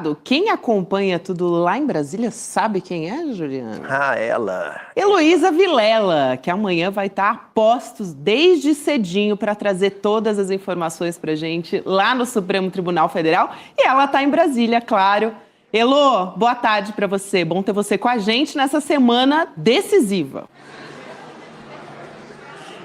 lado, quem acompanha tudo lá em Brasília sabe quem é, Juliana? Ah, ela. Heloísa Vilela, que amanhã vai estar a postos desde cedinho para trazer todas as informações para gente lá no Supremo Tribunal Federal. E ela está em Brasília, claro. Elô, boa tarde para você. Bom ter você com a gente nessa semana decisiva.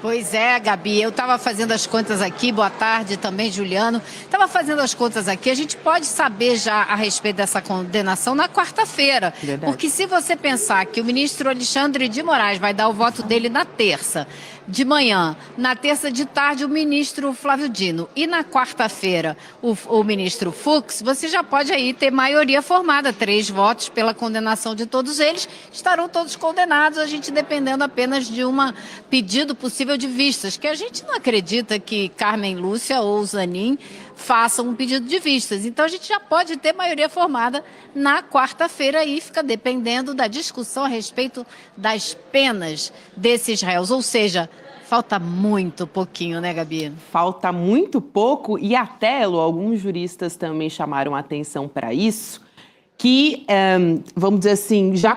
Pois é, Gabi, eu estava fazendo as contas aqui, boa tarde também, Juliano. Estava fazendo as contas aqui, a gente pode saber já a respeito dessa condenação na quarta-feira. Porque se você pensar que o ministro Alexandre de Moraes vai dar o voto dele na terça de manhã, na terça de tarde o ministro Flávio Dino e na quarta-feira o ministro Fux, você já pode aí ter maioria formada, 3 votos pela condenação de todos eles, estarão todos condenados, a gente dependendo apenas de um pedido possível de vistas, que a gente não acredita que Carmen Lúcia ou Zanin façam um pedido de vistas. Então a gente já pode ter maioria formada na quarta-feira e fica dependendo da discussão a respeito das penas desses réus, ou seja, falta muito pouquinho, né, Gabi? Falta muito pouco e até, Elô, alguns juristas também chamaram a atenção para isso, que, vamos dizer assim, já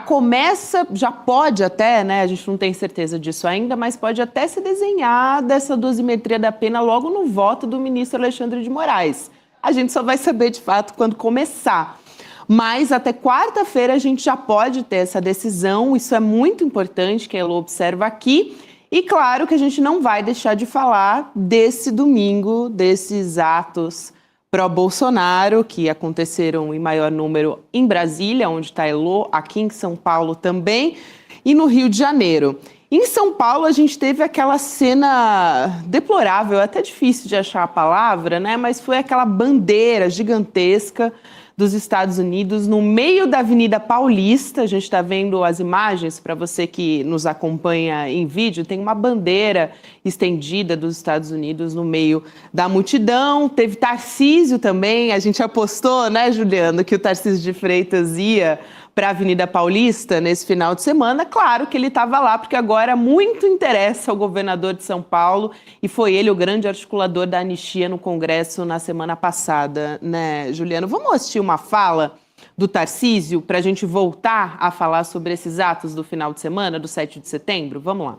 pode até, né, a gente não tem certeza disso ainda, mas pode até se desenhar dessa dosimetria da pena logo no voto do ministro Alexandre de Moraes. A gente só vai saber, de fato, quando começar. Mas até quarta-feira a gente já pode ter essa decisão, isso é muito importante que a Elô observa aqui. E claro que a gente não vai deixar de falar desse domingo, desses atos pró-Bolsonaro, que aconteceram em maior número em Brasília, onde está Elô, aqui em São Paulo também, e no Rio de Janeiro. Em São Paulo, a gente teve aquela cena deplorável, é até difícil de achar a palavra, né? Mas foi aquela bandeira gigantesca dos Estados Unidos no meio da Avenida Paulista. A gente está vendo as imagens, para você que nos acompanha em vídeo, tem uma bandeira estendida dos Estados Unidos no meio da multidão. Teve Tarcísio também, a gente apostou, né, Juliano, que o Tarcísio de Freitas ia para a Avenida Paulista nesse final de semana. Claro que ele estava lá, porque agora muito interessa ao governador de São Paulo, e foi ele o grande articulador da anistia no Congresso na semana passada, né, Juliano? Vamos assistir uma fala do Tarcísio para a gente voltar a falar sobre esses atos do final de semana, do 7 de setembro? Vamos lá.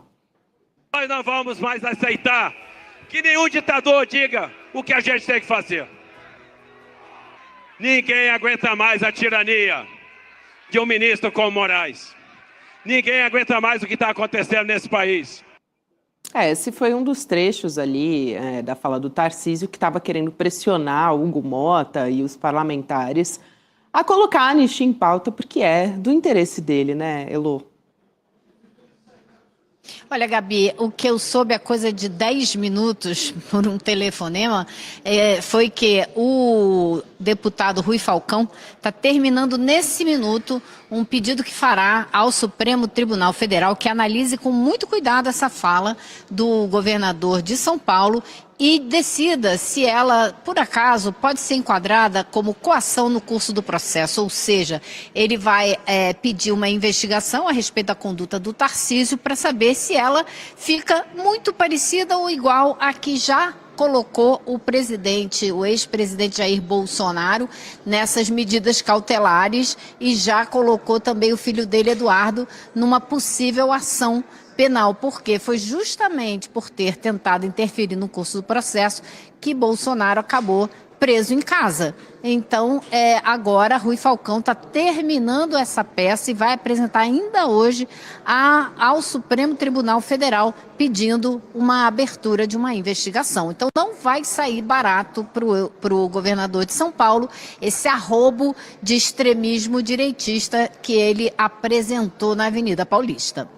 Nós não vamos mais aceitar que nenhum ditador diga o que a gente tem que fazer. Ninguém aguenta mais a tirania de um ministro como Moraes. Ninguém aguenta mais o que está acontecendo nesse país. Esse foi um dos trechos ali da fala do Tarcísio, que estava querendo pressionar o Hugo Mota e os parlamentares a colocar a anistia em pauta, porque é do interesse dele, né, Elô? Olha, Gabi, o que eu soube há coisa de 10 minutos por um telefonema foi que o deputado Rui Falcão está terminando nesse minuto um pedido que fará ao Supremo Tribunal Federal que analise com muito cuidado essa fala do governador de São Paulo e decida se ela, por acaso, pode ser enquadrada como coação no curso do processo, ou seja, ele vai pedir uma investigação a respeito da conduta do Tarcísio para saber se ela fica muito parecida ou igual a que já colocou o ex-presidente Jair Bolsonaro nessas medidas cautelares e já colocou também o filho dele, Eduardo, numa possível ação penal, porque foi justamente por ter tentado interferir no curso do processo que Bolsonaro acabou preso em casa. Então, agora Rui Falcão está terminando essa peça e vai apresentar ainda hoje ao Supremo Tribunal Federal pedindo uma abertura de uma investigação. Então, não vai sair barato para o governador de São Paulo esse arrobo de extremismo direitista que ele apresentou na Avenida Paulista.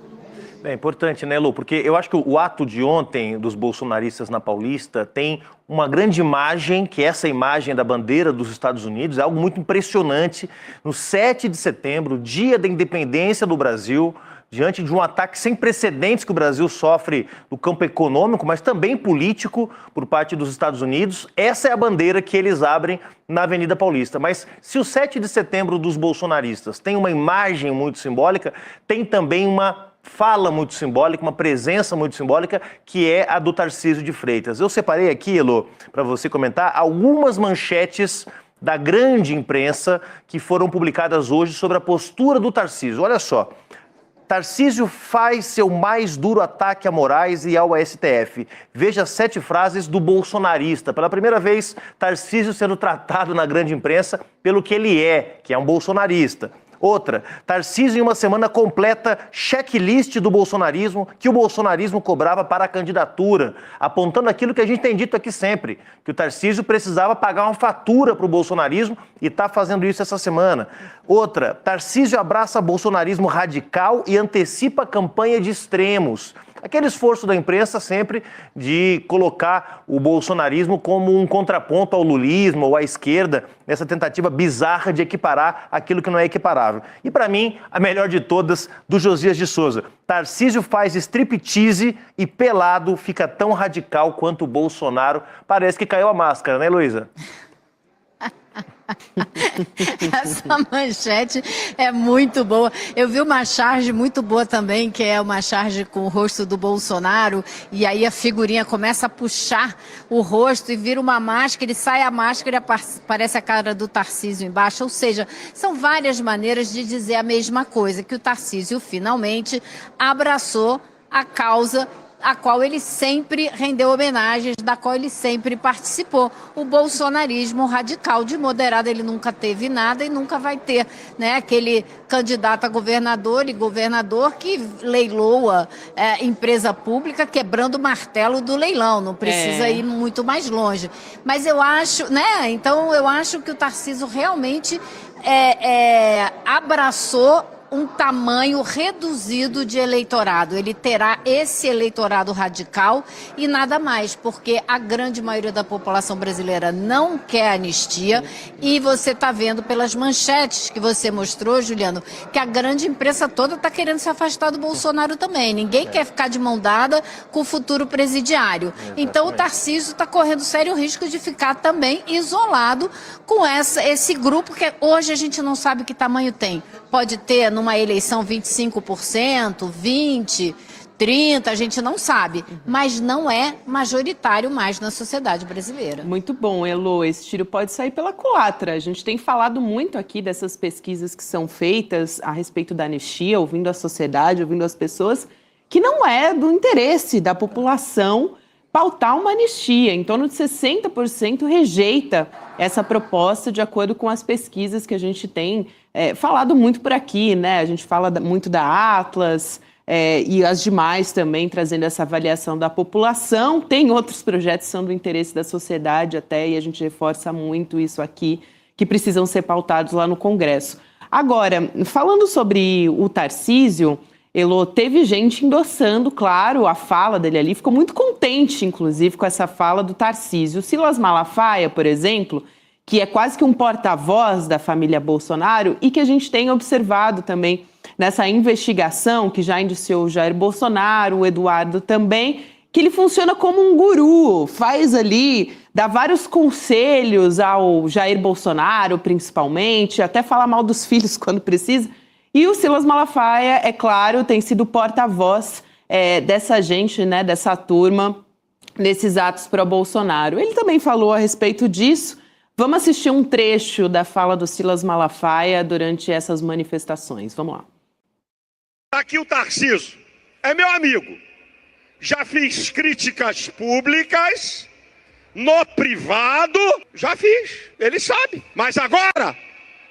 É importante, né, Lu? Porque eu acho que o ato de ontem dos bolsonaristas na Paulista tem uma grande imagem, que é essa imagem da bandeira dos Estados Unidos, é algo muito impressionante. No 7 de setembro, dia da independência do Brasil, diante de um ataque sem precedentes que o Brasil sofre no campo econômico, mas também político, por parte dos Estados Unidos, essa é a bandeira que eles abrem na Avenida Paulista. Mas se o 7 de setembro dos bolsonaristas tem uma imagem muito simbólica, tem também uma fala muito simbólica, uma presença muito simbólica, que é a do Tarcísio de Freitas. Eu separei aqui, Elô, para você comentar, algumas manchetes da grande imprensa que foram publicadas hoje sobre a postura do Tarcísio. Olha só. Tarcísio faz seu mais duro ataque a Moraes e ao STF. Veja 7 frases do bolsonarista. Pela primeira vez, Tarcísio sendo tratado na grande imprensa pelo que ele é, que é um bolsonarista. Outra, Tarcísio em uma semana completa checklist do bolsonarismo que o bolsonarismo cobrava para a candidatura, apontando aquilo que a gente tem dito aqui sempre, que o Tarcísio precisava pagar uma fatura para o bolsonarismo e está fazendo isso essa semana. Outra, Tarcísio abraça bolsonarismo radical e antecipa a campanha de extremos. Aquele esforço da imprensa sempre de colocar o bolsonarismo como um contraponto ao lulismo ou à esquerda, nessa tentativa bizarra de equiparar aquilo que não é equiparável. E para mim, a melhor de todas, do Josias de Souza. Tarcísio faz striptease e pelado fica tão radical quanto o Bolsonaro. Parece que caiu a máscara, né, Heloísa? Essa manchete é muito boa. Eu vi uma charge muito boa também, que é uma charge com o rosto do Bolsonaro, e aí a figurinha começa a puxar o rosto e vira uma máscara, e sai a máscara e aparece a cara do Tarcísio embaixo. Ou seja, são várias maneiras de dizer a mesma coisa, que o Tarcísio finalmente abraçou a causa a qual ele sempre rendeu homenagens, da qual ele sempre participou. O bolsonarismo radical, de moderado ele nunca teve nada e nunca vai ter, né? Aquele candidato a governador e governador que leiloa empresa pública quebrando o martelo do leilão, não precisa ir muito mais longe. Mas eu acho, né? Então eu acho que o Tarcísio realmente abraçou um tamanho reduzido de eleitorado. Ele terá esse eleitorado radical e nada mais, porque a grande maioria da população brasileira não quer anistia, e você está vendo pelas manchetes que você mostrou, Juliano, que a grande imprensa toda está querendo se afastar do Bolsonaro também. Ninguém quer ficar de mão dada com o futuro presidiário. Então o Tarcísio está correndo sério risco de ficar também isolado com esse grupo que hoje a gente não sabe que tamanho tem. Pode ter numa eleição 25%, 20%, 30%, a gente não sabe, mas não é majoritário mais na sociedade brasileira. Muito bom, Elo, esse tiro pode sair pela culatra. A gente tem falado muito aqui dessas pesquisas que são feitas a respeito da anistia, ouvindo a sociedade, ouvindo as pessoas, que não é do interesse da população pautar uma anistia. Em torno de 60% rejeita essa proposta, de acordo com as pesquisas que a gente tem falado muito por aqui, né? A gente fala muito da Atlas e as demais também, trazendo essa avaliação da população. Tem outros projetos que são do interesse da sociedade até, e a gente reforça muito isso aqui, que precisam ser pautados lá no Congresso. Agora, falando sobre o Tarcísio, Elo, teve gente endossando, claro, a fala dele ali, ficou muito contente, inclusive, com essa fala do Tarcísio. O Silas Malafaia, por exemplo, que é quase que um porta-voz da família Bolsonaro e que a gente tem observado também nessa investigação que já indiciou o Jair Bolsonaro, o Eduardo também, que ele funciona como um guru, faz ali, dá vários conselhos ao Jair Bolsonaro, principalmente, até fala mal dos filhos quando precisa. E o Silas Malafaia, é claro, tem sido porta-voz dessa gente, né, dessa turma, nesses atos pró-Bolsonaro. Ele também falou a respeito disso. Vamos assistir um trecho da fala do Silas Malafaia durante essas manifestações. Vamos lá. Aqui o Tarcísio é meu amigo. Já fiz críticas públicas, no privado, já fiz, ele sabe. Mas agora,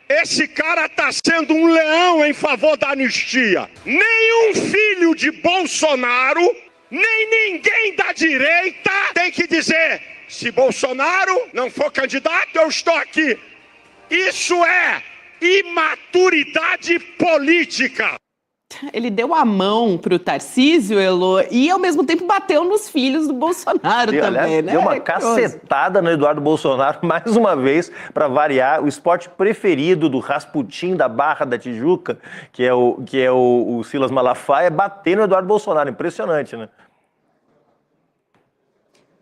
esse cara está sendo um leão em favor da anistia. Nenhum filho de Bolsonaro, nem ninguém da direita tem que dizer: se Bolsonaro não for candidato, eu estou aqui. Isso é imaturidade política. Ele deu a mão pro Tarcísio, Elo, e ao mesmo tempo bateu nos filhos do Bolsonaro também, aliás, né? Deu uma cacetada no Eduardo Bolsonaro, mais uma vez, para variar, o esporte preferido do Rasputin da Barra da Tijuca, que é o Silas Malafaia, bater no Eduardo Bolsonaro. Impressionante, né?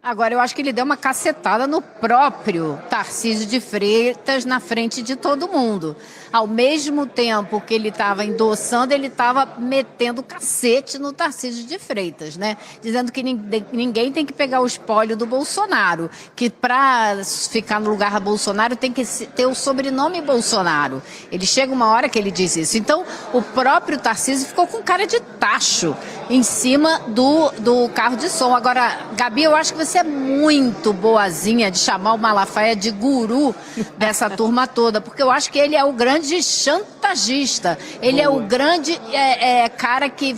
Agora, eu acho que ele deu uma cacetada no próprio Tarcísio de Freitas na frente de todo mundo. Ao mesmo tempo que ele estava endossando, ele estava metendo cacete no Tarcísio de Freitas, né? Dizendo que ninguém tem que pegar o espólio do Bolsonaro, que para ficar no lugar do Bolsonaro tem que ter o sobrenome Bolsonaro. Ele chega uma hora que ele diz isso. Então, o próprio Tarcísio ficou com cara de tacho em cima do carro de som. Agora, Gabi, eu acho que você é muito boazinha de chamar o Malafaia de guru dessa turma toda, porque eu acho que ele é o grande chantagista. Ele é o grande cara que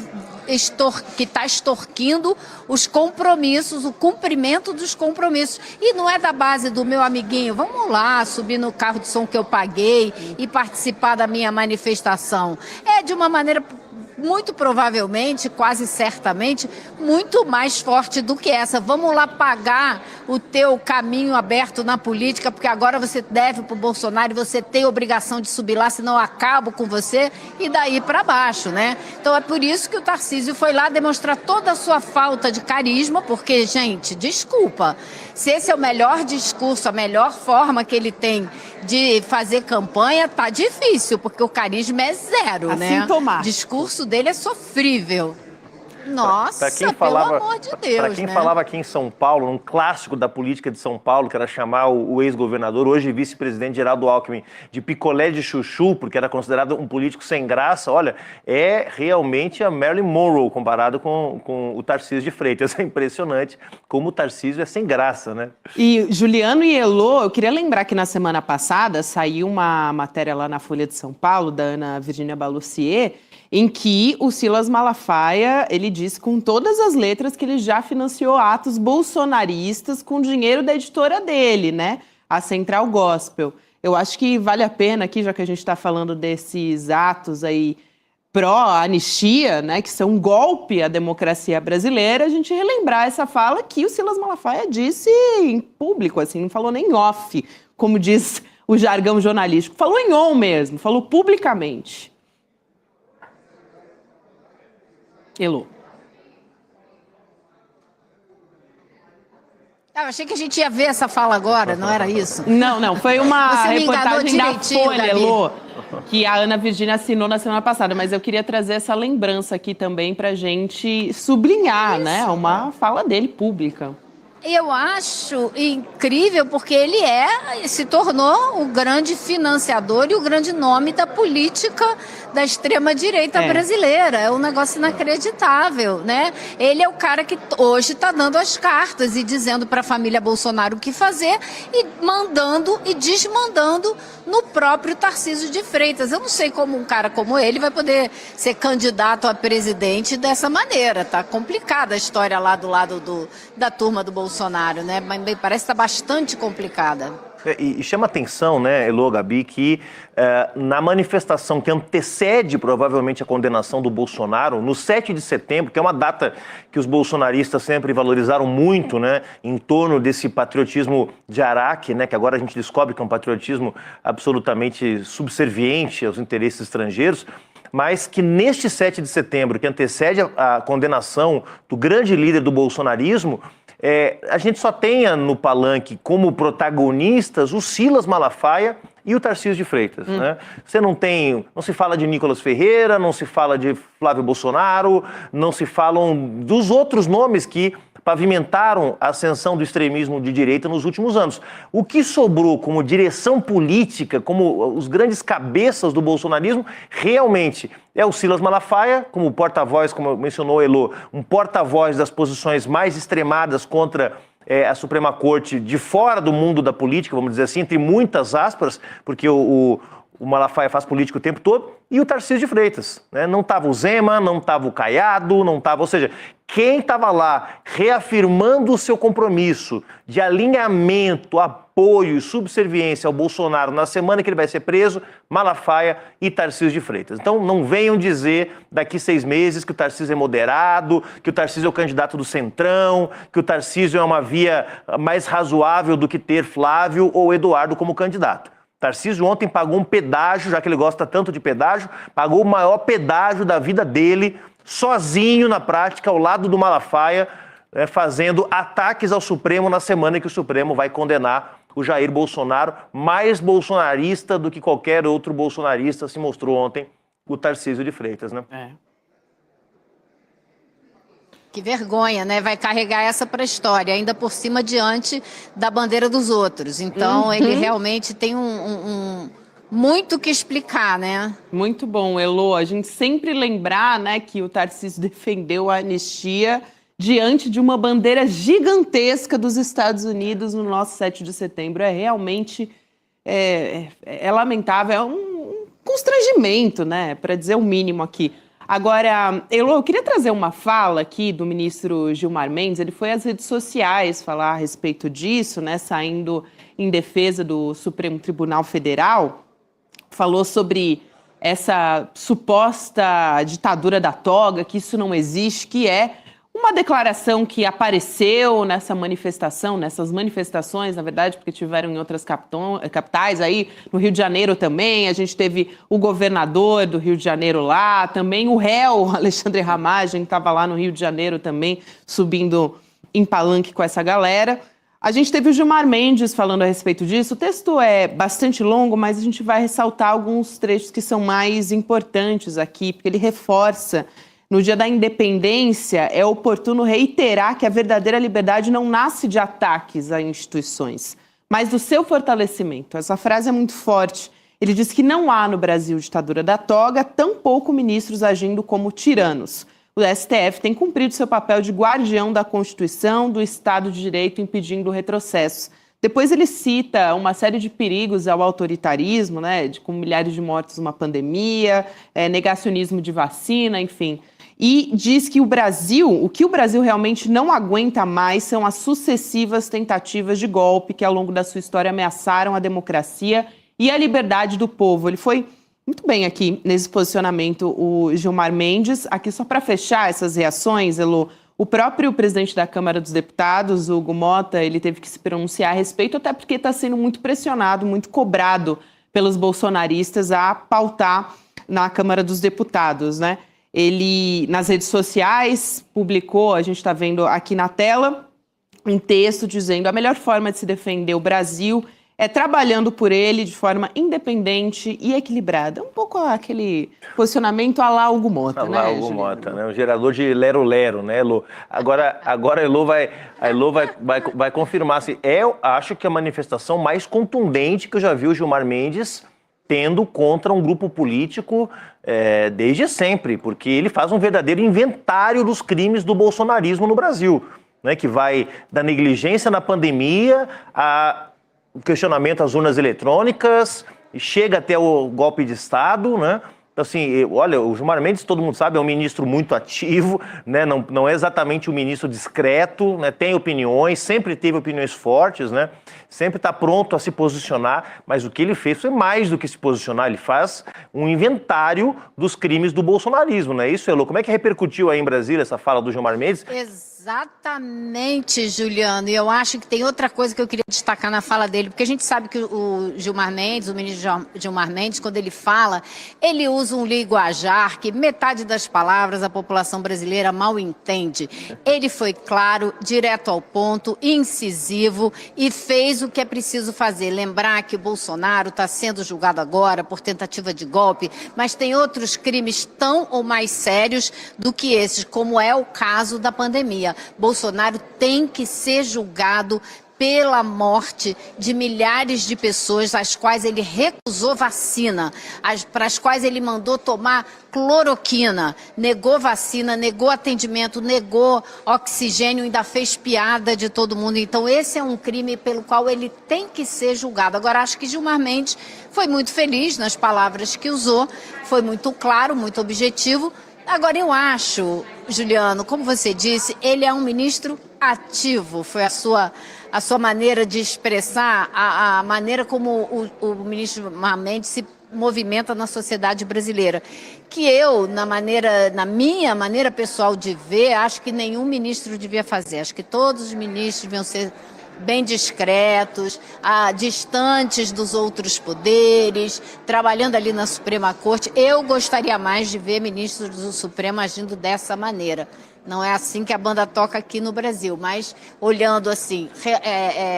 está extorquindo os compromissos, o cumprimento dos compromissos. E não é da base do meu amiguinho, vamos lá, subir no carro de som que eu paguei e participar da minha manifestação. É de uma maneira muito provavelmente, quase certamente, muito mais forte do que essa. Vamos lá pagar o teu caminho aberto na política, porque agora você deve para o Bolsonaro e você tem obrigação de subir lá, senão eu acabo com você, e daí para baixo, né? Então é por isso que o Tarcísio foi lá demonstrar toda a sua falta de carisma, porque, gente, desculpa, se esse é o melhor discurso, a melhor forma que ele tem de fazer campanha, tá difícil, porque o carisma é zero, né? Assintomático. O discurso dele é sofrível. Nossa, pelo amor de Deus, para quem né? falava aqui em São Paulo, um clássico da política de São Paulo, que era chamar o ex-governador, hoje vice-presidente Geraldo Alckmin, de picolé de chuchu, porque era considerado um político sem graça. Olha, é realmente a Marilyn Monroe comparado com o Tarcísio de Freitas. É impressionante como o Tarcísio é sem graça, né? E Juliano e Elô, eu queria lembrar que na semana passada saiu uma matéria lá na Folha de São Paulo, da Ana Virginia Balussier, em que o Silas Malafaia, ele disse com todas as letras que ele já financiou atos bolsonaristas com dinheiro da editora dele, né? A Central Gospel. Eu acho que vale a pena aqui, já que a gente está falando desses atos aí pró-anistia, né, que são um golpe à democracia brasileira, a gente relembrar essa fala que o Silas Malafaia disse em público, assim, não falou nem off, como diz o jargão jornalístico. Falou em on mesmo, falou publicamente. Elô. Eu achei que a gente ia ver essa fala agora, não era isso? Não, foi uma Você me enganou reportagem da direitinho, Folha, Gabi. Elô, que a Ana Virginia assinou na semana passada, mas eu queria trazer essa lembrança aqui também pra gente sublinhar, né, uma fala dele pública. Eu acho incrível porque ele se tornou o grande financiador e o grande nome da política da extrema-direita brasileira. É um negócio inacreditável, né? Ele é o cara que hoje está dando as cartas e dizendo para a família Bolsonaro o que fazer e mandando e desmandando no próprio Tarcísio de Freitas. Eu não sei como um cara como ele vai poder ser candidato a presidente dessa maneira. Tá complicada a história lá do lado da turma do Bolsonaro, né? Mas me parece que está bastante complicada. E chama atenção, né, Elô, Gabi, que na manifestação que antecede provavelmente a condenação do Bolsonaro, no 7 de setembro, que é uma data que os bolsonaristas sempre valorizaram muito, né, em torno desse patriotismo de Araque, né, que agora a gente descobre que é um patriotismo absolutamente subserviente aos interesses estrangeiros, mas que neste 7 de setembro, que antecede a condenação do grande líder do bolsonarismo, a gente só tenha no palanque como protagonistas o Silas Malafaia e o Tarcísio de Freitas, né? Você não se fala de Nicolas Ferreira, não se fala de Flávio Bolsonaro, não se falam dos outros nomes que pavimentaram a ascensão do extremismo de direita nos últimos anos. O que sobrou como direção política, como os grandes cabeças do bolsonarismo, realmente é o Silas Malafaia, como porta-voz, como mencionou Elô, um porta-voz das posições mais extremadas contra a Suprema Corte de fora do mundo da política, vamos dizer assim, entre muitas aspas, porque o Malafaia faz política o tempo todo, e o Tarcísio de Freitas, né? Não estava o Zema, não estava o Caiado, não estava... Ou seja, quem estava lá reafirmando o seu compromisso de alinhamento, apoio e subserviência ao Bolsonaro na semana que ele vai ser preso, Malafaia e Tarcísio de Freitas. Então não venham dizer daqui 6 meses que o Tarcísio é moderado, que o Tarcísio é o candidato do Centrão, que o Tarcísio é uma via mais razoável do que ter Flávio ou Eduardo como candidato. Tarcísio ontem pagou um pedágio, já que ele gosta tanto de pedágio, pagou o maior pedágio da vida dele, sozinho na prática, ao lado do Malafaia, fazendo ataques ao Supremo na semana em que o Supremo vai condenar o Jair Bolsonaro, mais bolsonarista do que qualquer outro bolsonarista, se mostrou ontem o Tarcísio de Freitas, né? Que vergonha, né? Vai carregar essa para a história, ainda por cima diante da bandeira dos outros. Então, ele realmente tem muito que explicar, né? Muito bom, Elô. A gente sempre lembrar, né, que o Tarcísio defendeu a anistia diante de uma bandeira gigantesca dos Estados Unidos no nosso 7 de setembro. É realmente lamentável, é um constrangimento, né, para dizer o mínimo aqui. Agora, Elô, eu queria trazer uma fala aqui do ministro Gilmar Mendes. Ele foi às redes sociais falar a respeito disso, né, saindo em defesa do Supremo Tribunal Federal. Falou sobre essa suposta ditadura da toga, que isso não existe, que é uma declaração que apareceu nessas manifestações, na verdade, porque tiveram em outras capitais, aí no Rio de Janeiro também, a gente teve o governador do Rio de Janeiro lá, também o réu Alexandre Ramagem, que estava lá no Rio de Janeiro também, subindo em palanque com essa galera. A gente teve o Gilmar Mendes falando a respeito disso. O texto é bastante longo, mas a gente vai ressaltar alguns trechos que são mais importantes aqui, porque ele reforça: no Dia da Independência, é oportuno reiterar que a verdadeira liberdade não nasce de ataques a instituições, mas do seu fortalecimento. Essa frase é muito forte. Ele diz que não há no Brasil ditadura da toga, tampouco ministros agindo como tiranos. O STF tem cumprido seu papel de guardião da Constituição, do Estado de Direito, impedindo o retrocesso. Depois ele cita uma série de perigos ao autoritarismo, né, com milhares de mortos numa pandemia, negacionismo de vacina, enfim. E diz que o que o Brasil realmente não aguenta mais são as sucessivas tentativas de golpe que ao longo da sua história ameaçaram a democracia e a liberdade do povo. Ele foi muito bem aqui nesse posicionamento, o Gilmar Mendes. Aqui só para fechar essas reações, Elô, o próprio presidente da Câmara dos Deputados, Hugo Mota, ele teve que se pronunciar a respeito, até porque está sendo muito pressionado, muito cobrado pelos bolsonaristas a pautar na Câmara dos Deputados, né? Ele, nas redes sociais, publicou, a gente está vendo aqui na tela, um texto dizendo: a melhor forma de se defender o Brasil é trabalhando por ele de forma independente e equilibrada. Um pouco aquele posicionamento à la Hugo Mota, né, Hugo Mota, né? Um gerador de lero-lero, né, Elô? Agora a Elô vai confirmar. Assim, eu acho que a manifestação mais contundente que eu já vi o Gilmar Mendes tendo contra um grupo político desde sempre, porque ele faz um verdadeiro inventário dos crimes do bolsonarismo no Brasil, né, que vai da negligência na pandemia a o questionamento às urnas eletrônicas, chega até o golpe de Estado, né? Então, assim, olha, o Gilmar Mendes, todo mundo sabe, é um ministro muito ativo, né? Não é exatamente um ministro discreto, né? Tem opiniões, sempre teve opiniões fortes, né? Sempre está pronto a se posicionar, mas o que ele fez foi mais do que se posicionar, ele faz um inventário dos crimes do bolsonarismo, não é isso, Elô? Como é que repercutiu aí em Brasília essa fala do Gilmar Mendes? Exatamente, Juliano. E eu acho que tem outra coisa que eu queria destacar na fala dele, porque a gente sabe que o Gilmar Mendes, o ministro Gilmar Mendes, quando ele fala, ele usa um linguajar que metade das palavras a população brasileira mal entende. Ele foi claro, direto ao ponto, incisivo e fez o que é preciso fazer. Lembrar que o Bolsonaro está sendo julgado agora por tentativa de golpe, mas tem outros crimes tão ou mais sérios do que esses, como é o caso da pandemia. Bolsonaro tem que ser julgado pela morte de milhares de pessoas às quais ele recusou vacina, para as quais ele mandou tomar cloroquina, negou vacina, negou atendimento, negou oxigênio, ainda fez piada de todo mundo. Então esse é um crime pelo qual ele tem que ser julgado. Agora, acho que Gilmar Mendes foi muito feliz nas palavras que usou, foi muito claro, muito objetivo. Agora, eu acho, Juliano, como você disse, ele é um ministro ativo. Foi a sua maneira de expressar a maneira como o ministro Gilmar Mendes se movimenta na sociedade brasileira. Que eu, na minha maneira pessoal de ver, acho que nenhum ministro devia fazer. Acho que todos os ministros deviam ser bem discretos, distantes dos outros poderes, trabalhando ali na Suprema Corte. Eu gostaria mais de ver ministros do Supremo agindo dessa maneira. Não é assim que a banda toca aqui no Brasil, mas olhando assim,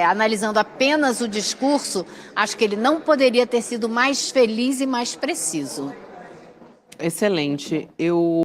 analisando apenas o discurso, acho que ele não poderia ter sido mais feliz e mais preciso. Excelente.